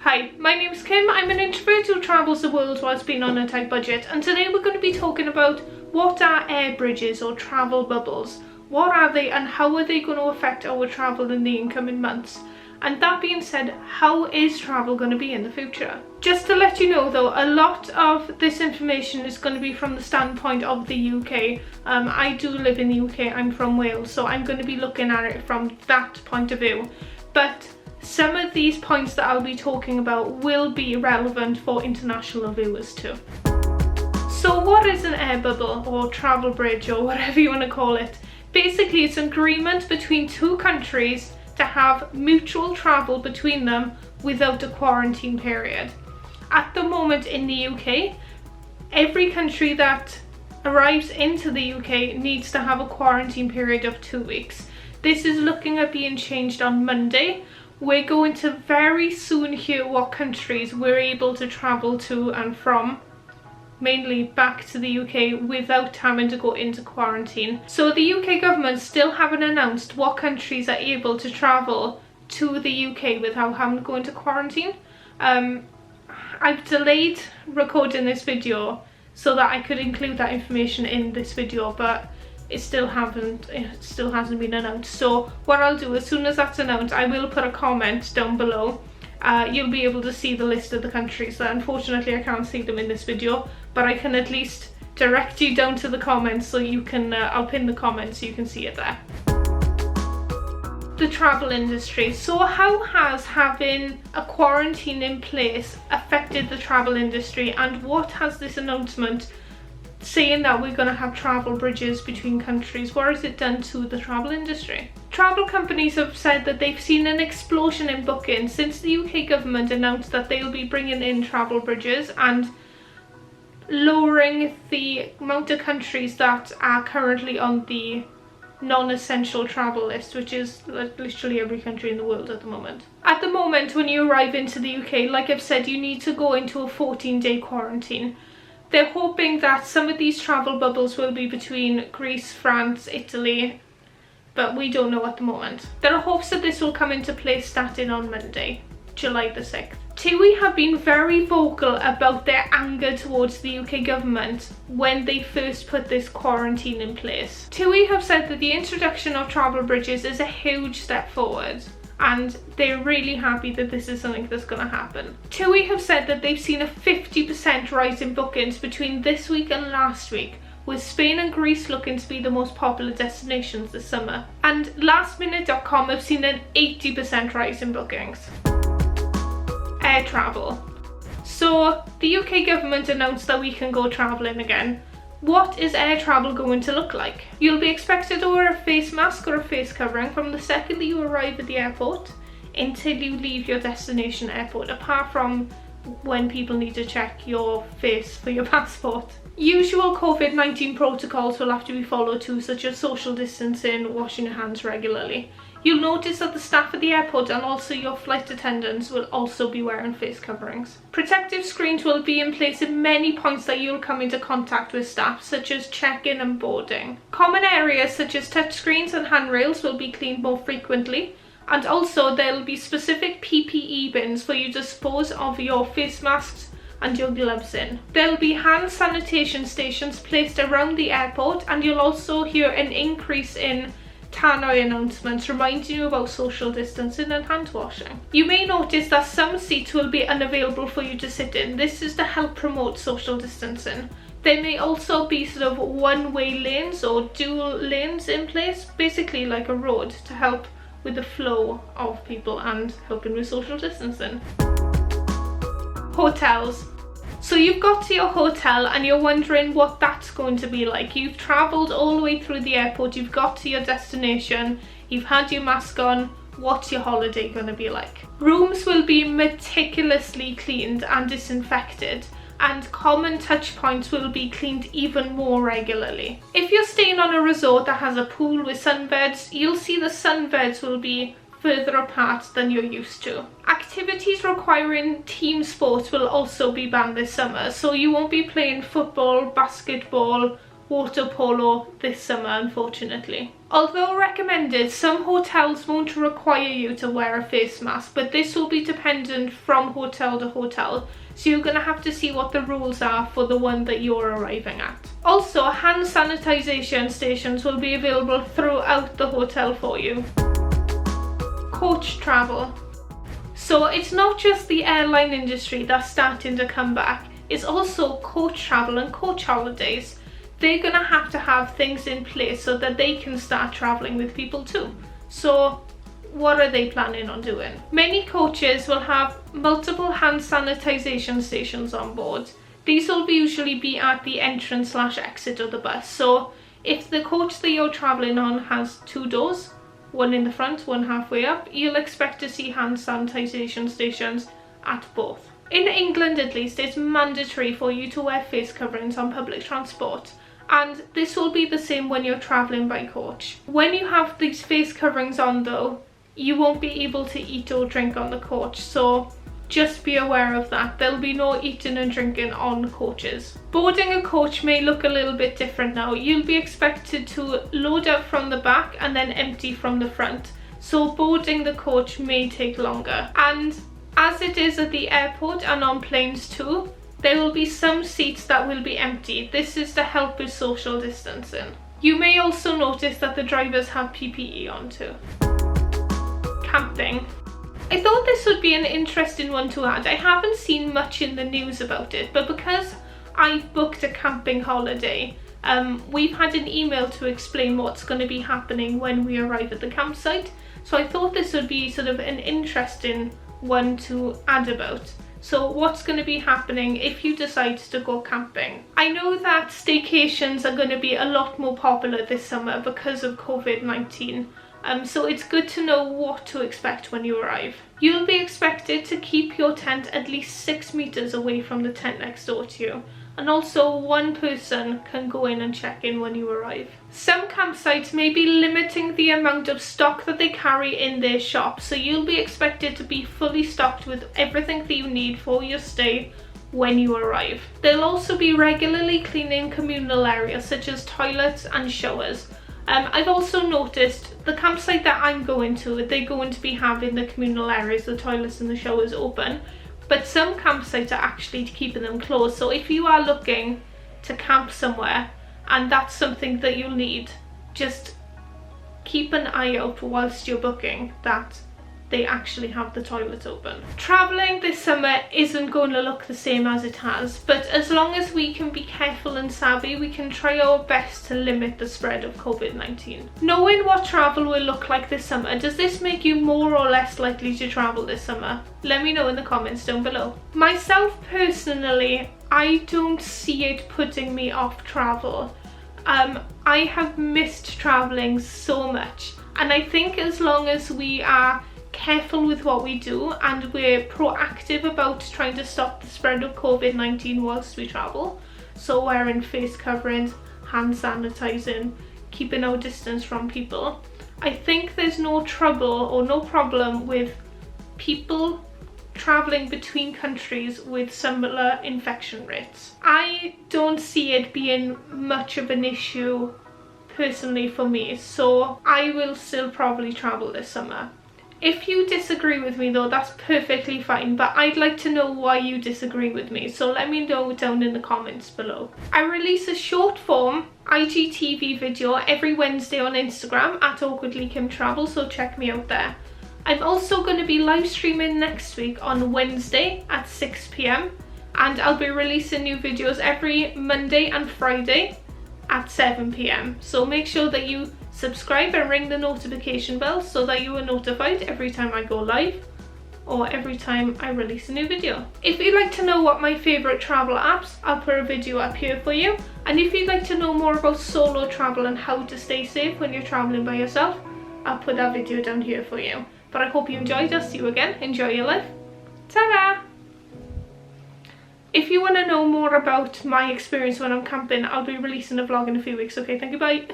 Hi, my name is Kim. I'm an introvert who travels the world whilst being on a tight budget, and today we're going to be talking about what are air bridges or travel bubbles, what are they and how are they going to affect our travel in the incoming months. And that being said, how is travel going to be in the future? Just to let you know though, a lot of this information is going to be from the standpoint of the UK. I do live in the UK, I'm from Wales, so I'm going to be looking at it from that point of view. But some of these points that I'll be talking about will be relevant for international viewers too. So what is an air bubble or travel bridge or whatever you want to call it? Basically, it's an agreement between two countries to have mutual travel between them without a quarantine period. At the moment in the UK, every country that arrives into the UK needs to have a quarantine period of 2 weeks. This is looking at being changed on Monday. We're going to very soon hear what countries we're able to travel to and from, mainly back to the UK, without having to go into quarantine. So the UK government still haven't announced what countries are able to travel to the UK without having to go into quarantine. I've delayed recording this video so that I could include that information in this video, but it still hasn't been announced. So what I'll do, as soon as that's announced, I will put a comment down below. You'll be able to see the list of the countries that unfortunately I can't see them in this video, but I can at least direct you down to the comments so you can, I'll pin the comments so you can see it there. The travel industry. So how has having a quarantine in place affected the travel industry, and what has this announcement saying that we're going to have travel bridges between countries, what has it done to the travel industry? Travel companies have said that they've seen an explosion in bookings since the UK government announced that they will be bringing in travel bridges and lowering the amount of countries that are currently on the non-essential travel list, which is literally every country in the world at the moment. At the moment, when you arrive into the UK, like I've said, you need to go into a 14-day quarantine. They're hoping that some of these travel bubbles will be between Greece, France, Italy, but we don't know at the moment. There are hopes that this will come into place starting on Monday, July the 6th. TUI have been very vocal about their anger towards the UK government when they first put this quarantine in place. TUI have said that the introduction of travel bridges is a huge step forward, and they're really happy that this is something that's going to happen. TUI have said that they've seen a 50% rise in bookings between this week and last week, with Spain and Greece looking to be the most popular destinations this summer. And lastminute.com have seen an 80% rise in bookings. Air travel. So the UK government announced that we can go travelling again. What is air travel going to look like? You'll be expected to wear a face mask or a face covering from the second that you arrive at the airport until you leave your destination airport, apart from when people need to check your face for your passport. Usual COVID-19 protocols will have to be followed too, such as social distancing, washing your hands regularly. You'll notice that the staff at the airport and also your flight attendants will also be wearing face coverings. Protective screens will be in place in many points that you'll come into contact with staff, such as check-in and boarding. Common areas such as touchscreens and handrails will be cleaned more frequently, and also there will be specific PPE bins for you to dispose of your face masks and your gloves in. There will be hand sanitation stations placed around the airport, and you'll also hear an increase in tannoy announcements reminding you about social distancing and hand washing. You may notice that some seats will be unavailable for you to sit in. This is to help promote social distancing. There may also be sort of one-way lanes or dual lanes in place, basically like a road, to help with the flow of people and helping with social distancing. Hotels. So you've got to your hotel and you're wondering what that's going to be like. You've travelled all the way through the airport, you've got to your destination, you've had your mask on. What's your holiday going to be like? Rooms will be meticulously cleaned and disinfected, and common touch points will be cleaned even more regularly. If you're staying on a resort that has a pool with sunbeds, you'll see the sunbeds will be further apart than you're used to. Activities requiring team sports will also be banned this summer, so you won't be playing football, basketball, water polo this summer, unfortunately. Although recommended, some hotels won't require you to wear a face mask, but this will be dependent from hotel to hotel, so you're going to have to see what the rules are for the one that you're arriving at. Also, hand sanitization stations will be available throughout the hotel for you. Coach travel. So it's not just the airline industry that's starting to come back, it's also coach travel and coach holidays. They're going to have things in place so that they can start traveling with people too. So what are they planning on doing? Many coaches will have multiple hand sanitization stations on board. These will usually be at the entrance/exit of the bus. So if the coach that you're traveling on has 2 doors, one in the front, one halfway up, you'll expect to see hand sanitization stations at both. In England at least, it's mandatory for you to wear face coverings on public transport, and this will be the same when you're travelling by coach. When you have these face coverings on though, you won't be able to eat or drink on the coach, so just be aware of that. There'll be no eating and drinking on coaches. Boarding a coach may look a little bit different now. You'll be expected to load up from the back and then empty from the front, so boarding the coach may take longer. And as it is at the airport and on planes too, there will be some seats that will be empty. This is to help with social distancing. You may also notice that the drivers have PPE on too. Camping. I thought this would be an interesting one to add. I haven't seen much in the news about it, but because I've booked a camping holiday, we've had an email to explain what's going to be happening when we arrive at the campsite. So I thought this would be sort of an interesting one to add about. So what's going to be happening if you decide to go camping? I know that staycations are going to be a lot more popular this summer because of COVID-19. So it's good to know what to expect when you arrive. You'll be expected to keep your tent at least 6 meters away from the tent next door to you. And also 1 person can go in and check in when you arrive. Some campsites may be limiting the amount of stock that they carry in their shop, so you'll be expected to be fully stocked with everything that you need for your stay when you arrive. They'll also be regularly cleaning communal areas such as toilets and showers. I've also noticed the campsite that I'm going to, they're going to be having the communal areas, the toilets and the showers open, but some campsites are actually keeping them closed. So if you are looking to camp somewhere and that's something that you'll need, just keep an eye out whilst you're booking that they actually have the toilets open. Travelling this summer isn't going to look the same as it has, but as long as we can be careful and savvy, we can try our best to limit the spread of COVID-19. Knowing what travel will look like this summer, does this make you more or less likely to travel this summer? Let me know in the comments down below. Myself personally, I don't see it putting me off travel. I have missed travelling so much, and I think as long as we are careful with what we do and we're proactive about trying to stop the spread of COVID-19 whilst we travel, so wearing face coverings, hand sanitizing, keeping our distance from people, I think there's no trouble or no problem with people traveling between countries with similar infection rates. I don't see it being much of an issue personally for me, so I will still probably travel this summer. If you disagree with me though, that's perfectly fine, but I'd like to know why you disagree with me, so let me know down in the comments below. I release a short form IGTV video every Wednesday on Instagram at awkwardlykimtravel, so check me out there. I'm also going to be live streaming next week on Wednesday at 6 PM, and I'll be releasing new videos every Monday and Friday at 7 PM. So make sure that you subscribe and ring the notification bell so that you are notified every time I go live or every time I release a new video. If you'd like to know what my favourite travel apps, I'll put a video up here for you. And if you'd like to know more about solo travel and how to stay safe when you're travelling by yourself, I'll put that video down here for you. But I hope you enjoyed. I'll see you again. Enjoy your life. Ta-da! If you want to know more about my experience when I'm camping, I'll be releasing a vlog in a few weeks. Okay, thank you, bye.